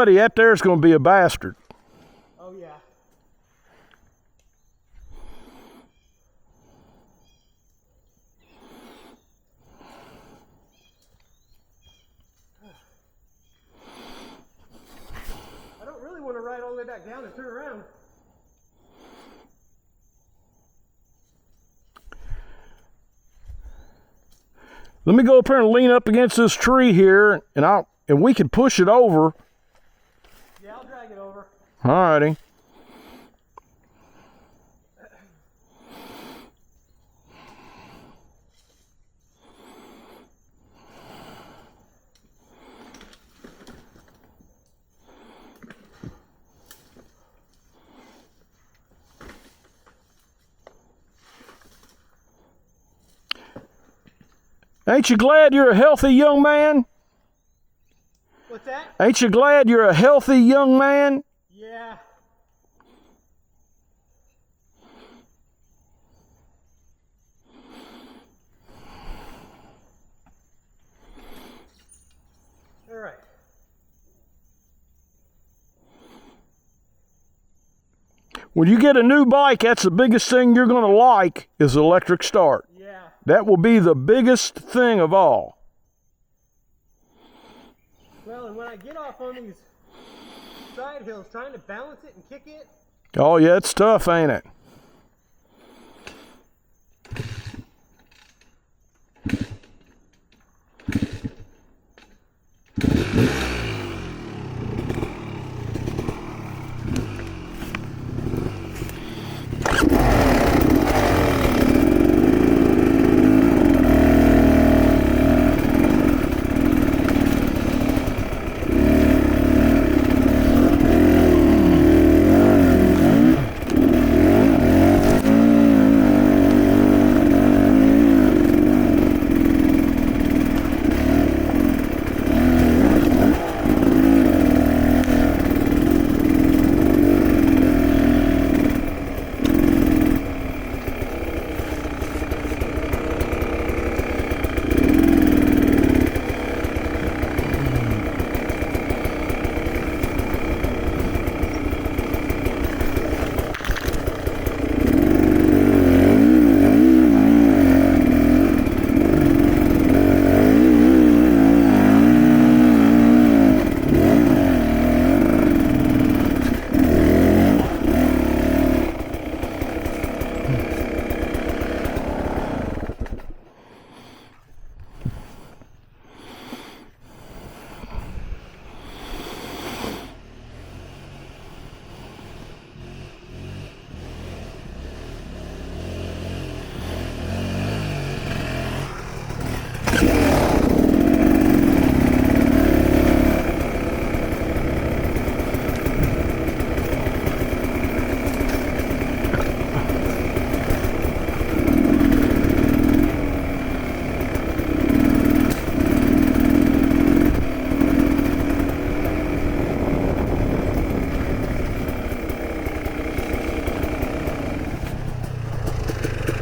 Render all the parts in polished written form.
Buddy, that there's going to be a bastard. Oh, yeah. I don't really want to ride all the way back down and turn around. Let me go up here and lean up against this tree here, and we can push it over. Yeah, I'll drag it over. All righty. Ain't you glad you're a healthy young man? What's that? Ain't you glad you're a healthy young man? Yeah. All right. When you get a new bike, that's the biggest thing you're going to like is electric start. Yeah. That will be the biggest thing of all. Well, and when I get off on these side hills, trying to balance it and kick it. Oh, yeah, it's tough, ain't it?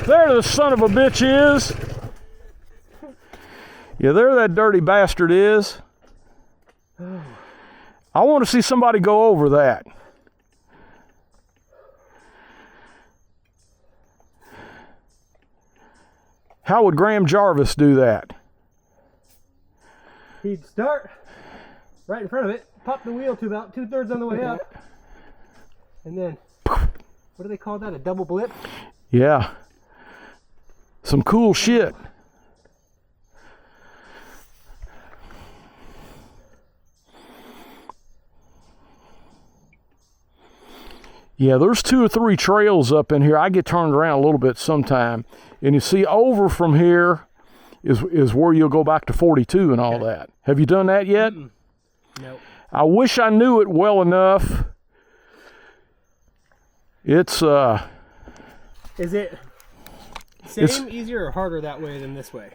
There the son of a bitch is. Yeah, there that dirty bastard is. I want to see somebody go over that. How would Graham Jarvis do that? He'd start right in front of it, pop the wheel to about 2/3 on the way up, and then, what do they call that, a double blip? Yeah. Some cool shit. Yeah, there's 2 or 3 trails up in here. I get turned around a little bit sometime. And you see over from here is where you'll go back to 42 and all that. Have you done that yet? No. I wish I knew it well enough. It's Is it same, easier, or harder that way than this way?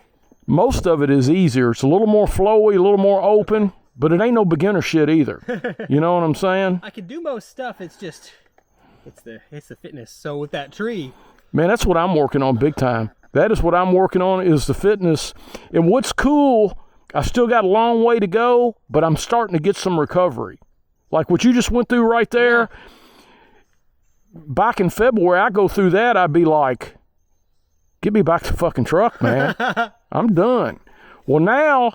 most of it is easier. It's a little more flowy, a little more open, but it ain't no beginner shit either. You know what I'm saying? I can do most stuff, it's just it's the fitness. So with that tree, Man, that's what I'm working on big time. That is what I'm working on, is the fitness. And what's cool, I still got a long way to go, but I'm starting to get some recovery. like what you just went through right there. Back in February, I go through that, I'd be like, get me back to the fucking truck, man. I'm done. Well, now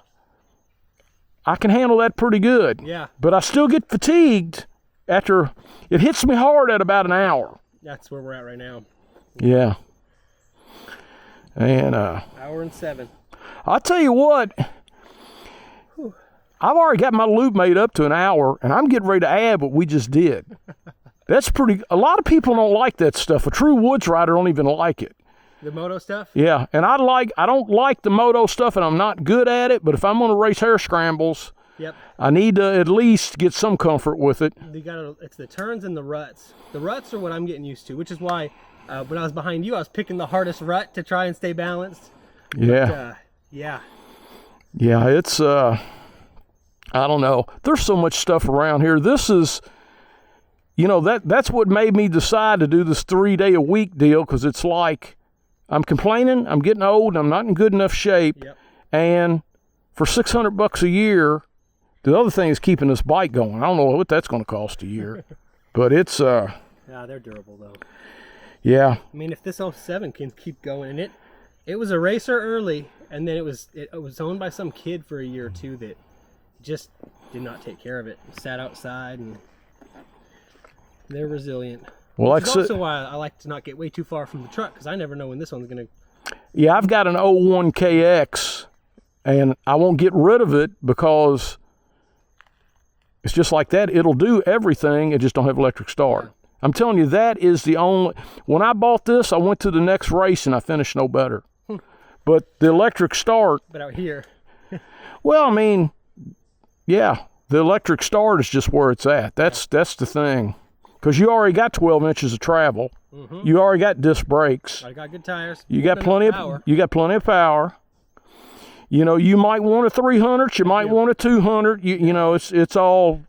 I can handle that pretty good. Yeah. But I still get fatigued after it hits me hard at about an hour. That's where we're at right now. Yeah. And Hour and 7. I'll tell you what, I've already got my loop made up to an hour, and I'm getting ready to add what we just did. That's pretty, a lot of people don't like that stuff. A true woods rider don't even like it. The moto stuff? Yeah, and I don't like the moto stuff, and I'm not good at it, but if I'm going to race hare scrambles, Yep. I need to at least get some comfort with it. It's the turns and the ruts. The ruts are what I'm getting used to, which is why when I was behind you, I was picking the hardest rut to try and stay balanced. Yeah. But, yeah. Yeah, it's, I don't know. There's so much stuff around here. This is, that's what made me decide to do this 3-day-a-week deal, because it's like I'm complaining, I'm getting old, I'm not in good enough shape, Yep. and for $600 a year, the other thing is keeping this bike going. I don't know what that's going to cost a year, but it's, Yeah, they're durable, though. yeah. I mean, if this 07 can keep going, and it was a racer early, and then it was owned by some kid for a year or two that just did not take care of it. Sat outside, and they're resilient. Well, Which is also why I like to not get way too far from the truck, because I never know when this one's going to... Yeah, I've got an 01 KX, and I won't get rid of it because it's just like that. It'll do everything, it just don't have electric start. Yeah. I'm telling you, that is the only... When I bought this, I went to the next race, and I finished no better. But the electric start... But out here... Well, I mean, yeah, the electric start is just where it's at. That's the thing. Because you already got 12 inches of travel. Mm-hmm. You already got disc brakes. I got good tires. You got plenty of power. You got plenty of power. You might want a 300. You might want a 200. It's all.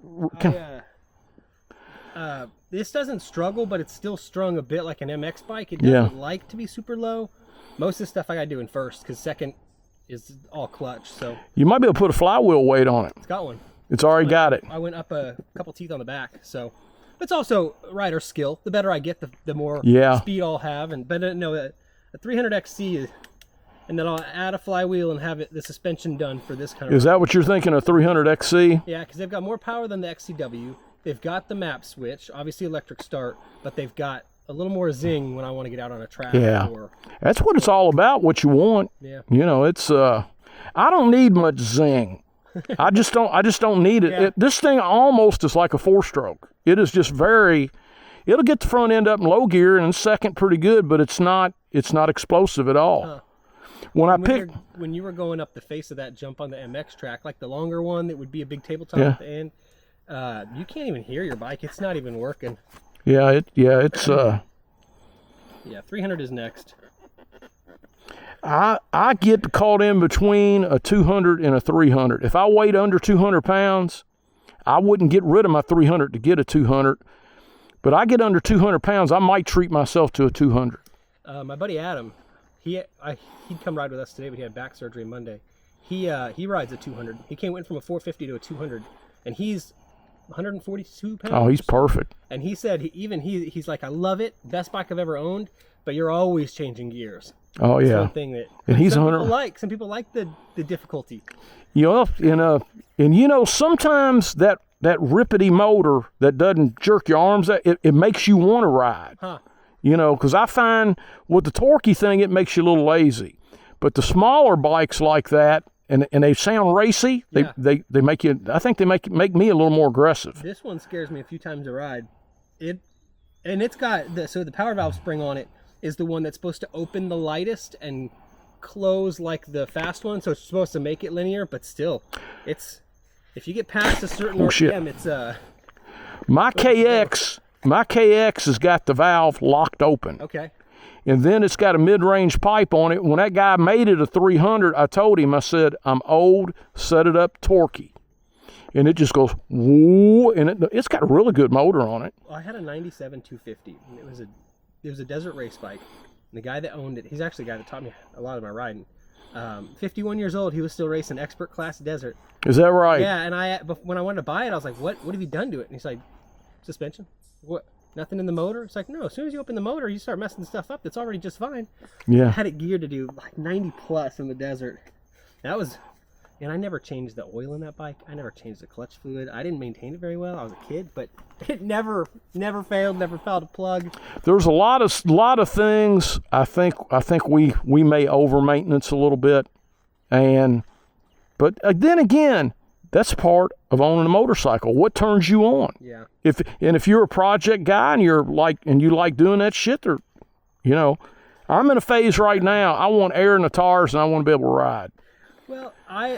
This doesn't struggle, but it's still strung a bit like an MX bike. It doesn't like to be super low. Most of the stuff I got to do in first, because second is all clutch. So you might be able to put a flywheel weight on it. It's got one. It's already got it. I went up a couple teeth on the back, so it's also rider skill. The better I get, the more speed I'll have. But a 300XC, and then I'll add a flywheel and have the suspension done for this kind of. Is that what you're thinking, a 300XC? Yeah, because they've got more power than the XCW. They've got the map switch, obviously electric start, but they've got a little more zing when I want to get out on a track. Yeah, that's what it's all about. What you want. Yeah. It's. I don't need much zing. I just don't need it. Yeah. This thing almost is like a 4-stroke. It is just very. It'll get the front end up in low gear and second pretty good, but it's not explosive at all. Huh. When you were going up the face of that jump on the MX track, like the longer one that would be a big tabletop at the end, you can't even hear your bike. It's not even working. Yeah, it's. Yeah, 300 is next. I get caught in between a 200 and a 300. If I weighed under 200 pounds, I wouldn't get rid of my 300 to get a 200. But I get under 200 pounds, I might treat myself to a 200. My buddy Adam, he'd come ride with us today, but he had back surgery Monday. He rides a 200. went from a 450 to a 200, and he's 142 pounds. Oh, he's perfect. And he said he's like, I love it, best bike I've ever owned, but you're always changing gears. Oh, That's yeah. one thing that and he's some 100. Some people like the difficulty. Sometimes that rippity motor that doesn't jerk your arms out, it makes you want to ride. Huh. Because I find with the torquey thing, it makes you a little lazy. But the smaller bikes like that, and they sound racy, they make you, I think they make me a little more aggressive. This one scares me a few times to ride. It's got, the power valve spring on it is the one that's supposed to open the lightest and close like the fast one, so it's supposed to make it linear, but still, if you get past a certain RPM, it's My KX has got the valve locked open. Okay. And then it's got a mid-range pipe on it. When that guy made it a 300, I told him, I said, I'm old, set it up torquey. And it just goes, whoa, and it's got a really good motor on it. Well, I had a 97 250, and it was a desert race bike. And the guy that owned it, he's actually the guy that taught me a lot of my riding. 51 years old, he was still racing expert class desert. Is that right? Yeah, and when I wanted to buy it, I was like, what have you done to it? And he's like, suspension. What? Nothing in the motor? It's like, no, as soon as you open the motor, you start messing stuff up that's already just fine. Yeah. I had it geared to do like 90 plus in the desert. That was, and I never changed the oil in that bike. I never changed the clutch fluid. I didn't maintain it very well. I was a kid, but it never failed, never fouled a plug. There's a lot of things I think we may over maintenance a little bit, but then again, that's part of owning a motorcycle. What turns you on? Yeah. If you're a project guy and you like doing that shit, or I'm in a phase right now. I want air in the tires and I want to be able to ride. Well, I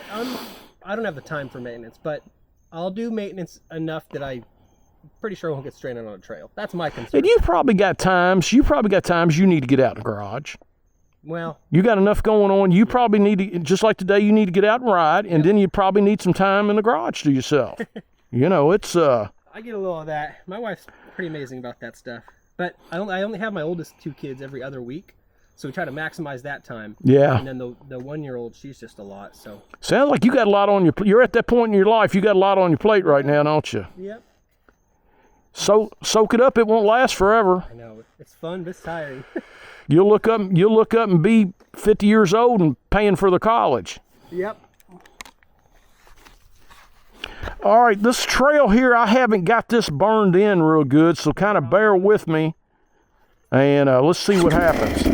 don't have the time for maintenance, but I'll do maintenance enough that I'm pretty sure I won't get stranded on a trail. That's my concern. And you probably got times you need to get out in the garage. Well, you got enough going on. You probably need to, just like today, you need to get out and ride, and then you probably need some time in the garage to yourself. It's I get a little of that. My wife's pretty amazing about that stuff. But I only have my oldest 2 kids every other week, so we try to maximize that time. Yeah. And then the 1-year-old, she's just a lot. So sounds like you got a lot on your. You're at that point in your life. You got a lot on your plate right now, don't you? Yep. So soak it up. It won't last forever. I know it's fun, but it's tiring. You'll look up and be 50 years old and paying for the college. Yep. All right, this trail here, I haven't got this burned in real good, so kind of bear with me, and let's see what happens.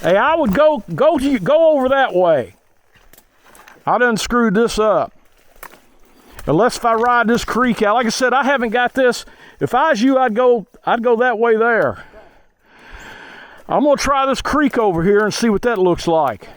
Hey, I would go over that way. I done screwed this up. Unless if I ride this creek out. Like I said, I haven't got this. If I was you, I'd go that way there. I'm gonna try this creek over here and see what that looks like.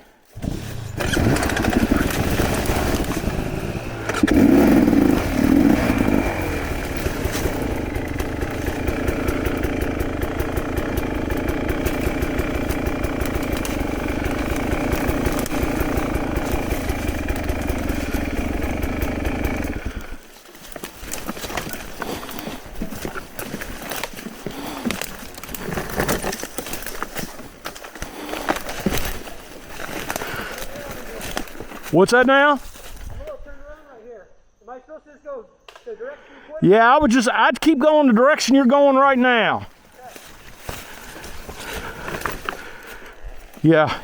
What's that now? I'm a little turned around right here. Am I supposed to just go the direction you put? Yeah, I'd keep going the direction you're going right now. Okay. Yeah.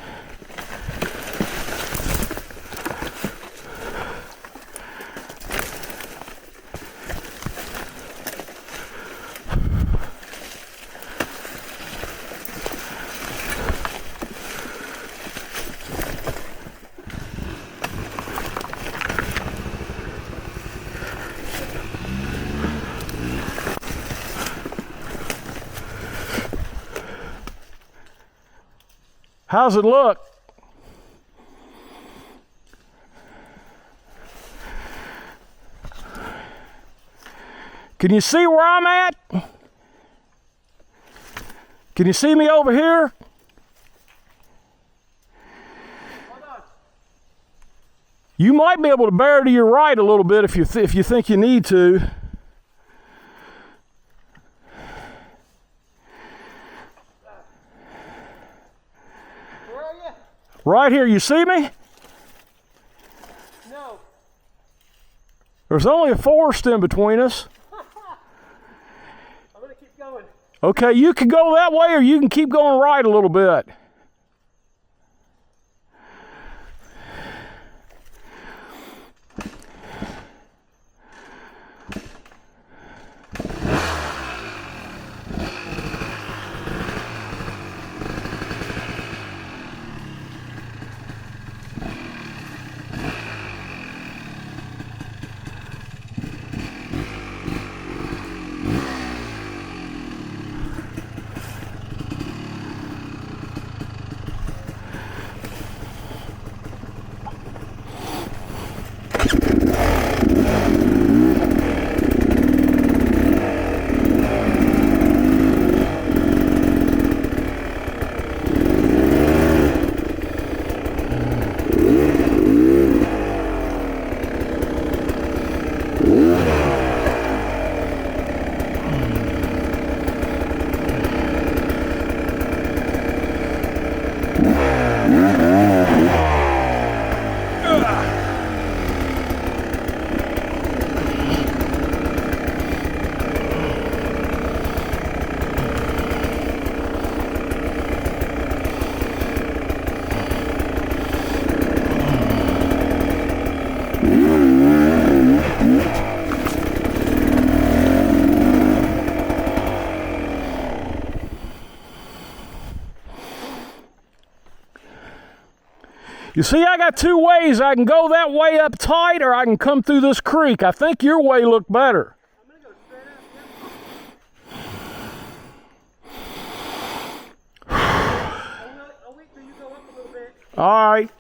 How's it look? Can you see where I'm at? Can you see me over here? Hold on. You might be able to bear to your right a little bit if you think you need to. Where are you? Right here, you see me? No. There's only a forest in between us. I'm gonna keep going. Okay, you can go that way or you can keep going right a little bit. You see, I got two ways. I can go that way up tight or I can come through this creek. I think your way looked better. I'm gonna go straight up. I'll wait till you go up a little bit. All right.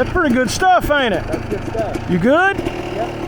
That's pretty good stuff, ain't it? That's good stuff. You good? Yep.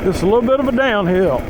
Just a little bit of a downhill.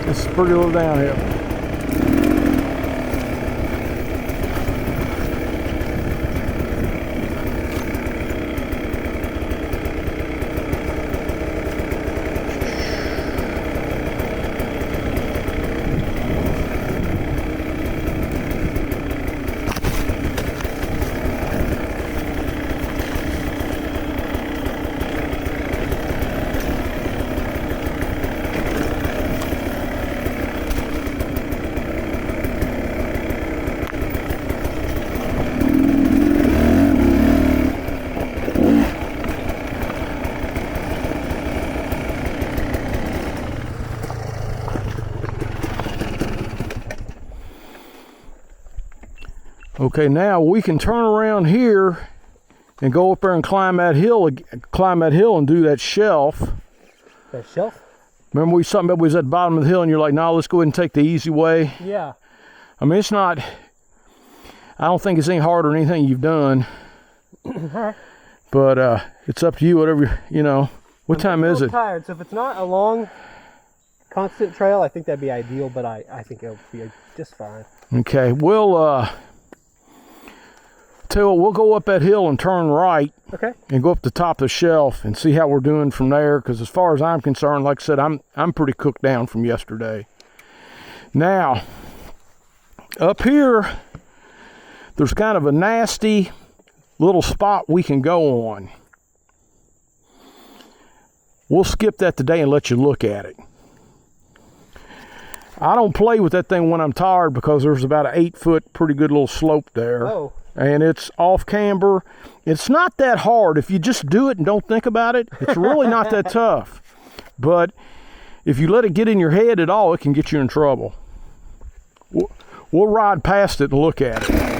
It's a pretty little downhill. Okay, now we can turn around here and go up there and climb that hill and do that shelf. That shelf? Remember we was at the bottom of the hill and you're like, no, let's go ahead and take the easy way. Yeah. I mean, it's not, I don't think it's any harder than anything you've done. But it's up to you, whatever, you know. What time is it? I'm tired, so if it's not a long, constant trail, I think that'd be ideal, but I think it'll be just fine. Okay, we'll, tell you what, we'll go up that hill and turn right. Okay. And go up the top of the shelf and see how we're doing from there, because as far as I'm concerned, like I said, I'm pretty cooked down from yesterday. Now, up here, there's kind of a nasty little spot we can go on. We'll skip that today and let you look at it. I don't play with that thing when I'm tired because there's about an 8-foot pretty good little slope there. Oh. And it's off camber. It's not that hard. If you just do it and don't think about it, it's really not that tough. But if you let it get in your head at all, it can get you in trouble. We'll ride past it and look at it.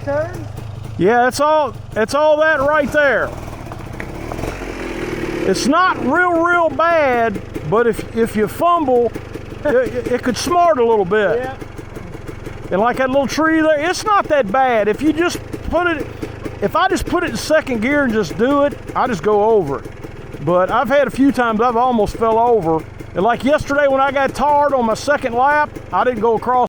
Turn? Yeah, that's all that right there. It's not real bad, but if you fumble, it could smart a little bit. Yeah. And like that little tree there, it's not that bad. If I just put it in second gear and just do it, I just go over it. But I've had a few times I've almost fell over. And like yesterday when I got tarred on my second lap, I didn't go across